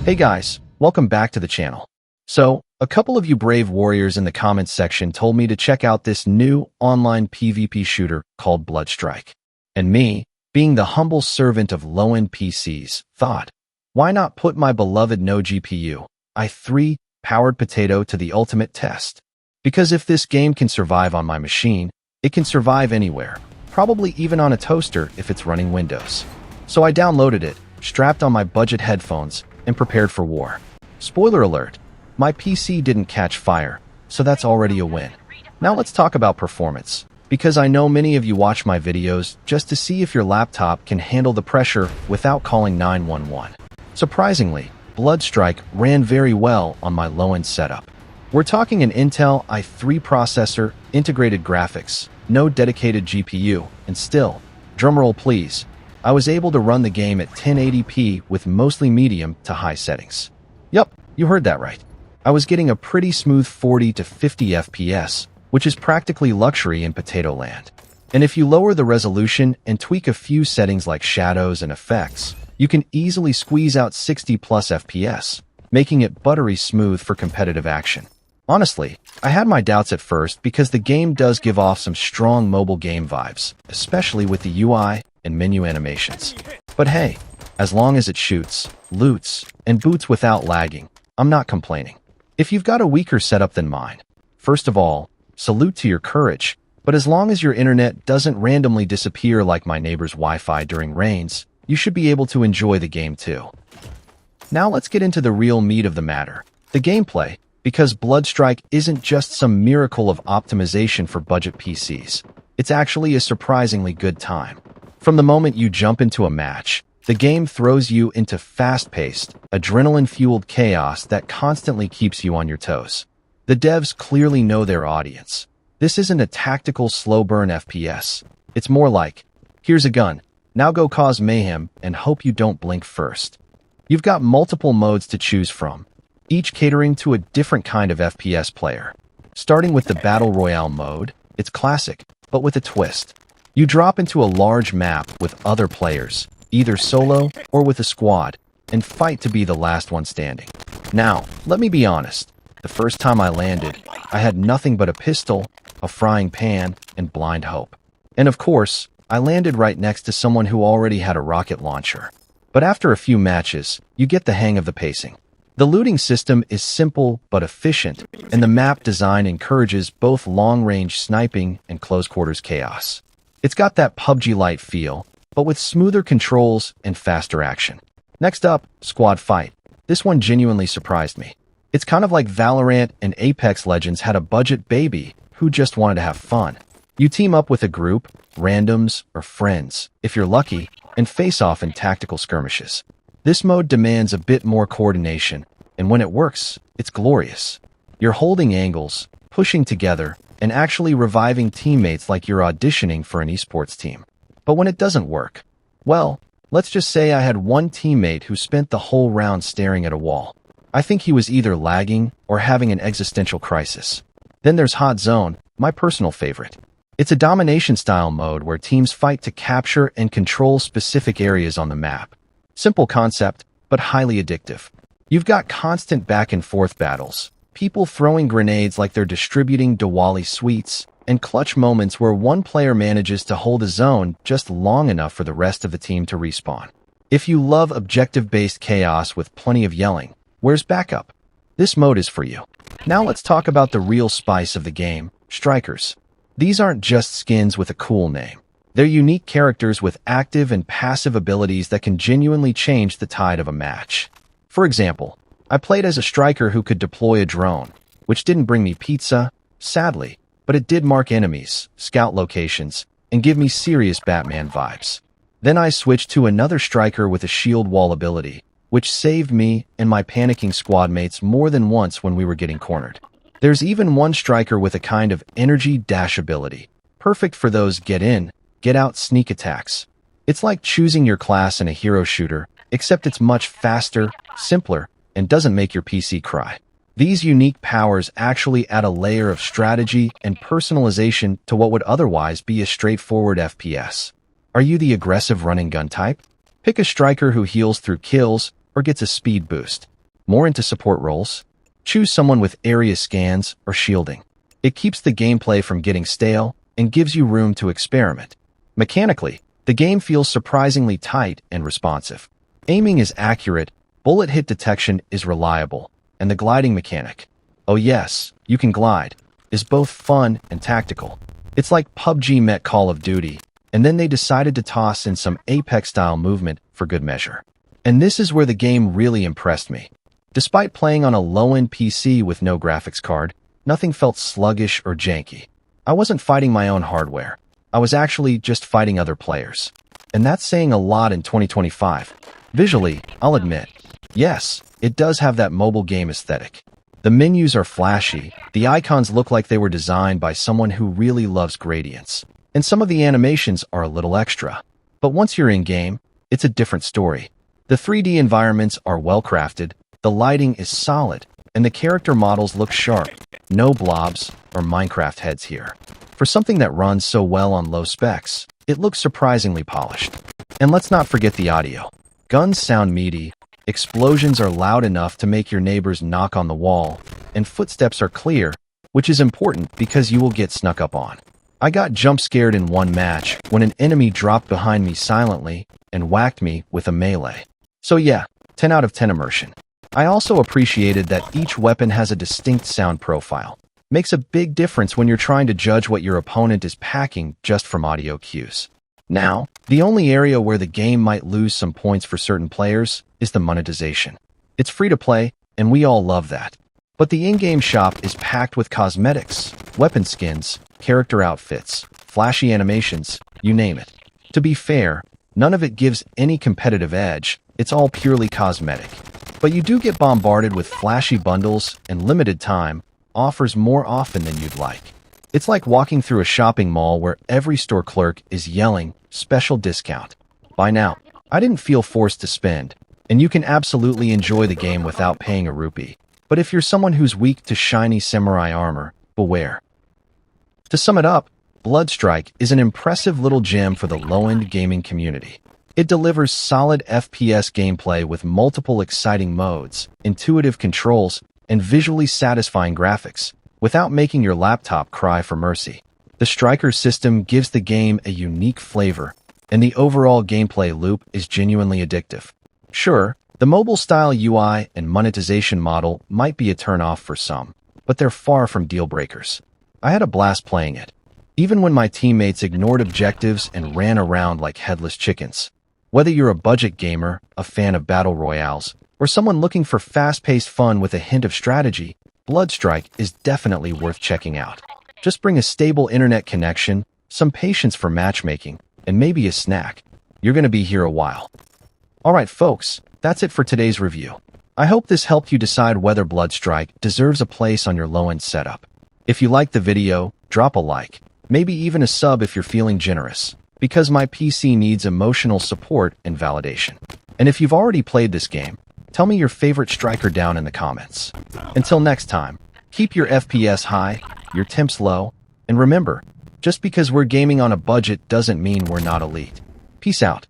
Hey guys, welcome back to the channel. So, a couple of you brave warriors in the comments section told me to check out this new online PvP shooter called Bloodstrike. And me, being the humble servant of low-end PCs, thought, why not put my beloved no GPU, i3 powered potato to the ultimate test? Because if this game can survive on my machine, it can survive anywhere, probably even on a toaster if it's running Windows. So I downloaded it, strapped on my budget headphones, and prepared for war. Spoiler alert, my PC didn't catch fire, so that's already a win. Now let's talk about performance, because I know many of you watch my videos just to see if your laptop can handle the pressure without calling 911. Surprisingly, Bloodstrike ran very well on my low-end setup. We're talking an Intel i3 processor, integrated graphics, no dedicated GPU, and still, drumroll please, I was able to run the game at 1080p with mostly medium to high settings. Yup, you heard that right. I was getting a pretty smooth 40 to 50 FPS, which is practically luxury in potato land. And if you lower the resolution and tweak a few settings like shadows and effects, you can easily squeeze out 60 plus FPS, making it buttery smooth for competitive action. Honestly, I had my doubts at first because the game does give off some strong mobile game vibes, especially with the UI and menu animations. But hey, as long as it shoots, loots, and boots without lagging, I'm not complaining. If you've got a weaker setup than mine, first of all, salute to your courage, but as long as your internet doesn't randomly disappear like my neighbor's Wi-Fi during rains, you should be able to enjoy the game too. Now let's get into the real meat of the matter, the gameplay, because Bloodstrike isn't just some miracle of optimization for budget PCs. It's actually a surprisingly good time. From the moment you jump into a match, the game throws you into fast-paced, adrenaline-fueled chaos that constantly keeps you on your toes. The devs clearly know their audience. This isn't a tactical slow-burn FPS. It's more like, here's a gun, now go cause mayhem and hope you don't blink first. You've got multiple modes to choose from, each catering to a different kind of FPS player. Starting with the Battle Royale mode, it's classic, but with a twist. You drop into a large map with other players, either solo or with a squad, and fight to be the last one standing. Now, let me be honest. The first time I landed, I had nothing but a pistol, a frying pan, and blind hope. And of course, I landed right next to someone who already had a rocket launcher. But after a few matches, you get the hang of the pacing. The looting system is simple but efficient, and the map design encourages both long-range sniping and close-quarters chaos. It's got that PUBG-like feel, but with smoother controls and faster action. Next up, Squad Fight. This one genuinely surprised me. It's kind of like Valorant and Apex Legends had a budget baby who just wanted to have fun. You team up with a group, randoms, or friends, if you're lucky, and face off in tactical skirmishes. This mode demands a bit more coordination, and when it works, it's glorious. You're holding angles, pushing together, and actually reviving teammates like you're auditioning for an esports team. But when it doesn't work, well, let's just say I had one teammate who spent the whole round staring at a wall. I think he was either lagging or having an existential crisis. Then there's Hot Zone, my personal favorite. It's a domination-style mode where teams fight to capture and control specific areas on the map. Simple concept, but highly addictive. You've got constant back-and-forth battles, people throwing grenades like they're distributing Diwali sweets, and clutch moments where one player manages to hold a zone just long enough for the rest of the team to respawn. If you love objective-based chaos with plenty of yelling, where's backup? This mode is for you. Now let's talk about the real spice of the game, Strikers. These aren't just skins with a cool name. They're unique characters with active and passive abilities that can genuinely change the tide of a match. For example, I played as a striker who could deploy a drone, which didn't bring me pizza, sadly, but it did mark enemies, scout locations, and give me serious Batman vibes. Then I switched to another striker with a shield wall ability, which saved me and my panicking squad mates more than once when we were getting cornered. There's even one striker with a kind of energy dash ability, perfect for those get in, get out sneak attacks. It's like choosing your class in a hero shooter, except it's much faster, simpler, and doesn't make your PC cry. These unique powers actually add a layer of strategy and personalization to what would otherwise be a straightforward FPS. Are you the aggressive running gun type? Pick a striker who heals through kills or gets a speed boost. More into support roles? Choose someone with area scans or shielding. It keeps the gameplay from getting stale and gives you room to experiment. Mechanically, the game feels surprisingly tight and responsive. Aiming is accurate, bullet hit detection is reliable, and the gliding mechanic, oh yes, you can glide, is both fun and tactical. It's like PUBG met Call of Duty, and then they decided to toss in some Apex-style movement for good measure. And this is where the game really impressed me. Despite playing on a low-end PC with no graphics card, nothing felt sluggish or janky. I wasn't fighting my own hardware. I was actually just fighting other players. And that's saying a lot in 2025. Visually, I'll admit, yes, it does have that mobile game aesthetic. The menus are flashy, the icons look like they were designed by someone who really loves gradients, and some of the animations are a little extra. But once you're in-game, it's a different story. The 3D environments are well-crafted, the lighting is solid, and the character models look sharp. No blobs or Minecraft heads here. For something that runs so well on low specs, it looks surprisingly polished. And let's not forget the audio. Guns sound meaty, explosions are loud enough to make your neighbors knock on the wall, and footsteps are clear, which is important because you will get snuck up on. I got jump scared in one match when an enemy dropped behind me silently and whacked me with a melee. So yeah, 10 out of 10 immersion. I also appreciated that each weapon has a distinct sound profile. Makes a big difference when you're trying to judge what your opponent is packing just from audio cues. Now, the only area where the game might lose some points for certain players is the monetization. It's free to play, and we all love that. But the in-game shop is packed with cosmetics, weapon skins, character outfits, flashy animations, you name it. To be fair, none of it gives any competitive edge, it's all purely cosmetic. But you do get bombarded with flashy bundles and limited time offers more often than you'd like. It's like walking through a shopping mall where every store clerk is yelling, special discount. By now, I didn't feel forced to spend, and you can absolutely enjoy the game without paying a rupee. But if you're someone who's weak to shiny samurai armor, beware. To sum it up, Bloodstrike is an impressive little gem for the low-end gaming community. It delivers solid FPS gameplay with multiple exciting modes, intuitive controls, and visually satisfying graphics, without making your laptop cry for mercy. The Striker system gives the game a unique flavor, and the overall gameplay loop is genuinely addictive. Sure, the mobile-style UI and monetization model might be a turn-off for some, but they're far from deal-breakers. I had a blast playing it, even when my teammates ignored objectives and ran around like headless chickens. Whether you're a budget gamer, a fan of Battle Royales, or someone looking for fast-paced fun with a hint of strategy, Bloodstrike is definitely worth checking out. Just bring a stable internet connection, some patience for matchmaking, and maybe a snack. You're going to be here a while. Alright folks, that's it for today's review. I hope this helped you decide whether Bloodstrike deserves a place on your low-end setup. If you liked the video, drop a like, maybe even a sub if you're feeling generous, because my PC needs emotional support and validation. And if you've already played this game, tell me your favorite striker down in the comments. Until next time, keep your FPS high, your temps low, and remember, just because we're gaming on a budget doesn't mean we're not elite. Peace out.